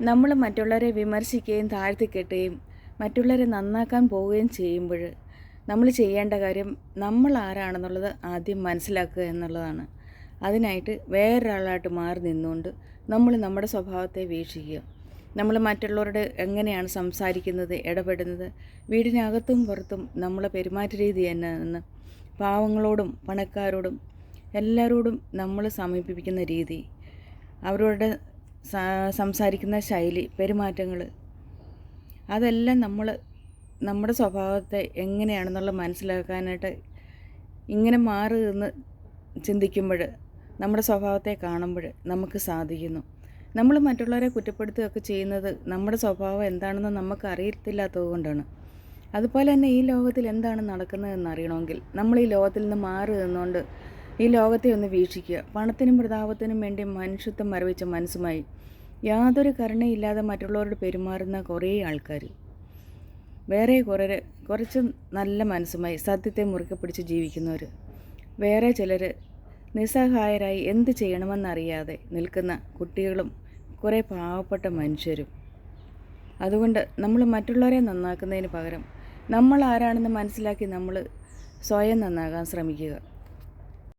നമ്മൾ മറ്റുള്ളവരെ വിമർശിക്കുകയും താഴ്ത്തിക്കെട്ടുകയും മറ്റുള്ളവരെ നന്നാക്കാൻ പോവുകയും ചെയ്യുമ്പോൾ നമ്മൾ ചെയ്യേണ്ട കാര്യം നമ്മൾ ആരാണെന്നുള്ളത് ആദ്യം മനസ്സിലാക്കുക എന്നുള്ളതാണ്. അതിനായിട്ട് വേറൊരാളായിട്ട് മാറി നിന്നുകൊണ്ട് നമ്മൾ നമ്മുടെ സ്വഭാവത്തെ വീക്ഷിക്കുക. നമ്മൾ മറ്റുള്ളവരോട് എങ്ങനെയാണ് സംസാരിക്കുന്നത്, ഇടപെടുന്നത്, വീടിനകത്തും പുറത്തും നമ്മളെ പെരുമാറ്റ രീതി എന്ന് പാവങ്ങളോടും പണക്കാരോടും എല്ലാവരോടും നമ്മൾ സമീപിക്കുന്ന രീതി, അവരോട് സംസാരിക്കുന്ന ശൈലി, പെരുമാറ്റങ്ങൾ, അതെല്ലാം നമ്മുടെ സ്വഭാവത്തെ എങ്ങനെയാണെന്നുള്ളത് മനസ്സിലാക്കാനായിട്ട് ഇങ്ങനെ മാറി നിന്ന് ചിന്തിക്കുമ്പോൾ, നമ്മുടെ സ്വഭാവത്തെ കാണുമ്പോൾ നമുക്ക് സാധിക്കുന്നു. നമ്മൾ മറ്റുള്ളവരെ കുറ്റപ്പെടുത്തുകയൊക്കെ ചെയ്യുന്നത് നമ്മുടെ സ്വഭാവം എന്താണെന്ന് നമുക്ക് അറിയത്തില്ലാത്തത് കൊണ്ടാണ്. അതുപോലെ തന്നെ ഈ ലോകത്തിൽ എന്താണ് നടക്കുന്നതെന്ന് അറിയണമെങ്കിൽ നമ്മൾ ഈ ലോകത്തിൽ നിന്ന് മാറി നിന്നുകൊണ്ട് ഈ ലോകത്തെ ഒന്ന് വീക്ഷിക്കുക. പണത്തിനും പ്രതാപത്തിനും വേണ്ടി മനുഷ്യത്വം മരവിച്ച മനസ്സുമായി യാതൊരു കരുണയില്ലാതെ മറ്റുള്ളവരോട് പെരുമാറുന്ന കുറേ ആൾക്കാർ, വേറെ കുറച്ച് നല്ല മനസ്സുമായി സത്യത്തെ മുറുക്കെ പിടിച്ച് ജീവിക്കുന്നവർ, വേറെ ചിലർ നിസ്സഹായരായി എന്ത് ചെയ്യണമെന്നറിയാതെ നിൽക്കുന്ന കുട്ടികളും കുറേ പാവപ്പെട്ട മനുഷ്യരും. അതുകൊണ്ട് നമ്മൾ മറ്റുള്ളവരെ നന്നാക്കുന്നതിന് പകരം നമ്മൾ ആരാണെന്ന് മനസ്സിലാക്കി നമ്മൾ സ്വയം നന്നാകാൻ ശ്രമിക്കുക.